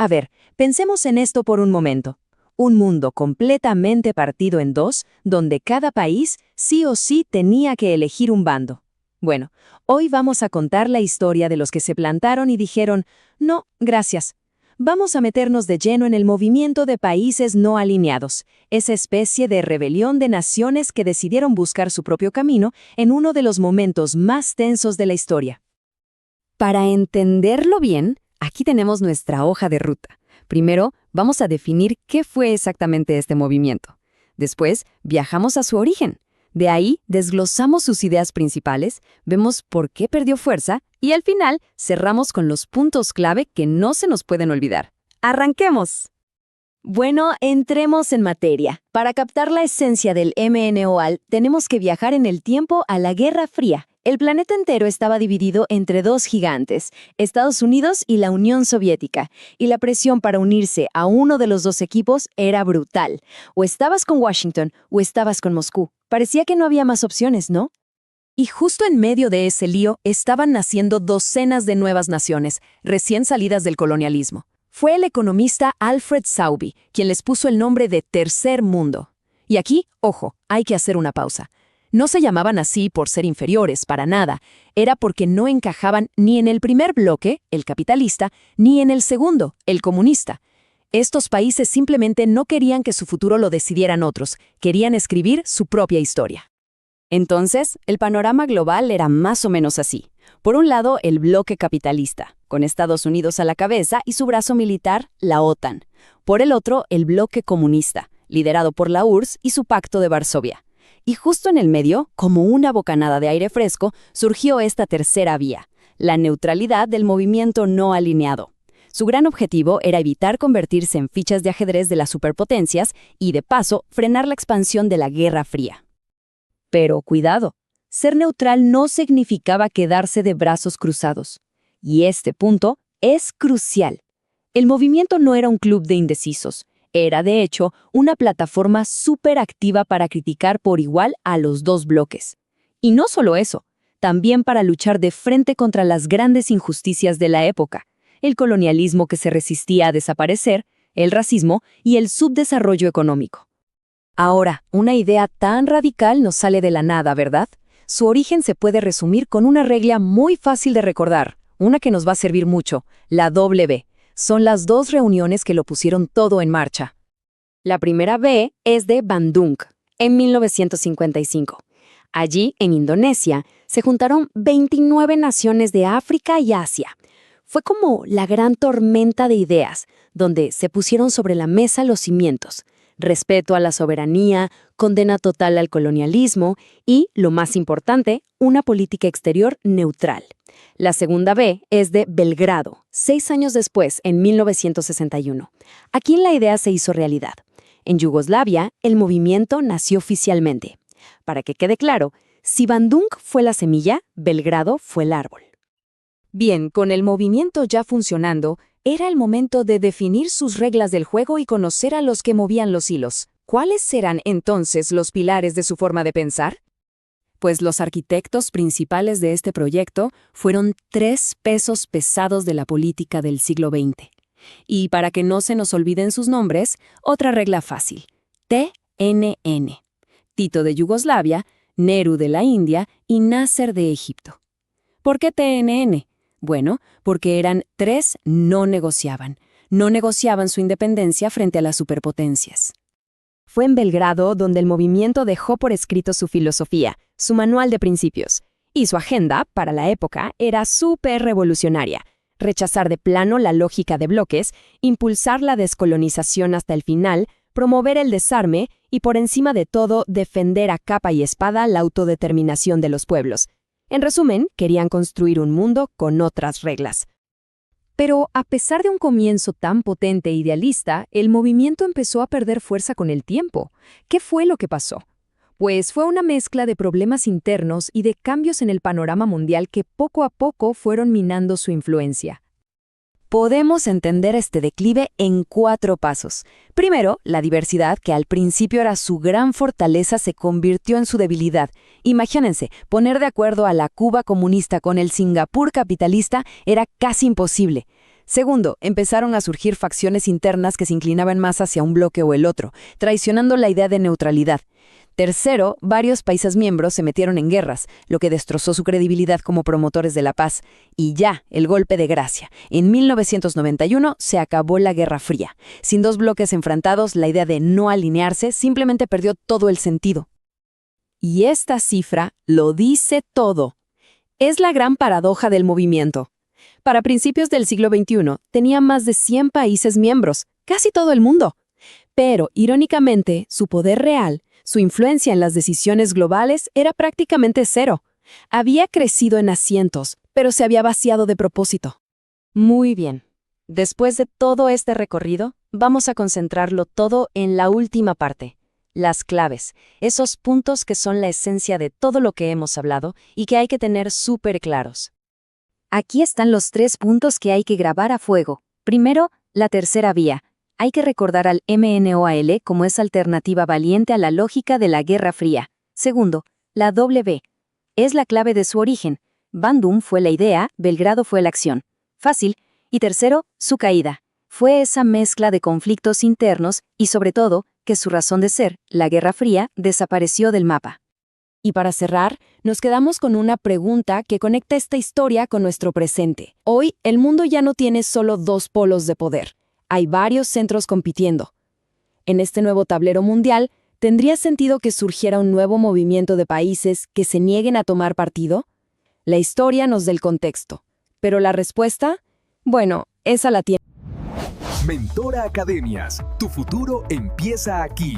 A ver, pensemos en esto por un momento. Un mundo completamente partido en dos, donde cada país sí o sí tenía que elegir un bando. Bueno, hoy vamos a contar la historia de los que se plantaron y dijeron, no, gracias. Vamos a meternos de lleno en el movimiento de países no alineados, esa especie de rebelión de naciones que decidieron buscar su propio camino en uno de los momentos más tensos de la historia. Para entenderlo bien, aquí tenemos nuestra hoja de ruta. Primero, vamos a definir qué fue exactamente este movimiento. Después, viajamos a su origen. De ahí, desglosamos sus ideas principales, vemos por qué perdió fuerza y al final, cerramos con los puntos clave que no se nos pueden olvidar. ¡Arranquemos! Bueno, entremos en materia. Para captar la esencia del MNOAL, tenemos que viajar en el tiempo a la Guerra Fría. El planeta entero estaba dividido entre dos gigantes, Estados Unidos y la Unión Soviética, y la presión para unirse a uno de los dos equipos era brutal. O estabas con Washington o estabas con Moscú. Parecía que no había más opciones, ¿no? Y justo en medio de ese lío estaban naciendo docenas de nuevas naciones, recién salidas del colonialismo. Fue el economista Alfred Sauby quien les puso el nombre de Tercer Mundo. Y aquí, ojo, hay que hacer una pausa. No se llamaban así por ser inferiores, para nada. Era porque no encajaban ni en el primer bloque, el capitalista, ni en el segundo, el comunista. Estos países simplemente no querían que su futuro lo decidieran otros, querían escribir su propia historia. Entonces, el panorama global era más o menos así. Por un lado, el bloque capitalista, con Estados Unidos a la cabeza y su brazo militar, la OTAN. Por el otro, el bloque comunista, liderado por la URSS y su Pacto de Varsovia. Y justo en el medio, como una bocanada de aire fresco, surgió esta tercera vía, la neutralidad del movimiento no alineado. Su gran objetivo era evitar convertirse en fichas de ajedrez de las superpotencias y, de paso, frenar la expansión de la Guerra Fría. Pero cuidado, ser neutral no significaba quedarse de brazos cruzados. Y este punto es crucial. El movimiento no era un club de indecisos. Era, de hecho, una plataforma súper activa para criticar por igual a los dos bloques. Y no solo eso, también para luchar de frente contra las grandes injusticias de la época, el colonialismo que se resistía a desaparecer, el racismo y el subdesarrollo económico. Ahora, una idea tan radical nos sale de la nada, ¿verdad? Su origen se puede resumir con una regla muy fácil de recordar, una que nos va a servir mucho, la W. Son las dos reuniones que lo pusieron todo en marcha. La primera B es de Bandung, en 1955. Allí, en Indonesia, se juntaron 29 naciones de África y Asia. Fue como la gran tormenta de ideas, donde se pusieron sobre la mesa los cimientos: respeto a la soberanía, condena total al colonialismo y, lo más importante, una política exterior neutral. La segunda B es de Belgrado, 6 años después, en 1961. Aquí la idea se hizo realidad. En Yugoslavia, el movimiento nació oficialmente. Para que quede claro, si Bandung fue la semilla, Belgrado fue el árbol. Bien, con el movimiento ya funcionando, era el momento de definir sus reglas del juego y conocer a los que movían los hilos. ¿Cuáles serán entonces los pilares de su forma de pensar? Pues los arquitectos principales de este proyecto fueron 3 pesos pesados de la política del siglo XX. Y para que no se nos olviden sus nombres, otra regla fácil: TNN. Tito de Yugoslavia, Nehru de la India y Nasser de Egipto. ¿Por qué TNN? Bueno, porque eran 3 no negociaban. No negociaban su independencia frente a las superpotencias. Fue en Belgrado donde el movimiento dejó por escrito su filosofía, su manual de principios. Y su agenda, para la época, era súper revolucionaria: rechazar de plano la lógica de bloques, impulsar la descolonización hasta el final, promover el desarme y, por encima de todo, defender a capa y espada la autodeterminación de los pueblos. En resumen, querían construir un mundo con otras reglas. Pero, a pesar de un comienzo tan potente e idealista, el movimiento empezó a perder fuerza con el tiempo. ¿Qué fue lo que pasó? Pues fue una mezcla de problemas internos y de cambios en el panorama mundial que poco a poco fueron minando su influencia. Podemos entender este declive en 4 pasos. Primero, la diversidad, que al principio era su gran fortaleza, se convirtió en su debilidad. Imagínense, poner de acuerdo a la Cuba comunista con el Singapur capitalista era casi imposible. Segundo, empezaron a surgir facciones internas que se inclinaban más hacia un bloque o el otro, traicionando la idea de neutralidad. Tercero, varios países miembros se metieron en guerras, lo que destrozó su credibilidad como promotores de la paz. Y ya, el golpe de gracia. En 1991 se acabó la Guerra Fría. Sin dos bloques enfrentados, la idea de no alinearse simplemente perdió todo el sentido. Y esta cifra lo dice todo. Es la gran paradoja del movimiento. Para principios del siglo XXI, tenía más de 100 países miembros, casi todo el mundo. Pero, irónicamente, su poder real, su influencia en las decisiones globales era prácticamente cero. Había crecido en asientos, pero se había vaciado de propósito. Muy bien. Después de todo este recorrido, vamos a concentrarlo todo en la última parte. Las claves, esos puntos que son la esencia de todo lo que hemos hablado y que hay que tener súper claros. Aquí están los 3 puntos que hay que grabar a fuego. Primero, la tercera vía. Hay que recordar al MNOAL como esa alternativa valiente a la lógica de la Guerra Fría. Segundo, la W. Es la clave de su origen. Bandung fue la idea, Belgrado fue la acción. Fácil. Y tercero, su caída. Fue esa mezcla de conflictos internos y, sobre todo, que su razón de ser, la Guerra Fría, desapareció del mapa. Y para cerrar, nos quedamos con una pregunta que conecta esta historia con nuestro presente. Hoy, el mundo ya no tiene solo 2 polos de poder. Hay varios centros compitiendo. En este nuevo tablero mundial, ¿tendría sentido que surgiera un nuevo movimiento de países que se nieguen a tomar partido? La historia nos da el contexto. ¿Pero la respuesta? Bueno, esa la tiene. Mentora Academias. Tu futuro empieza aquí.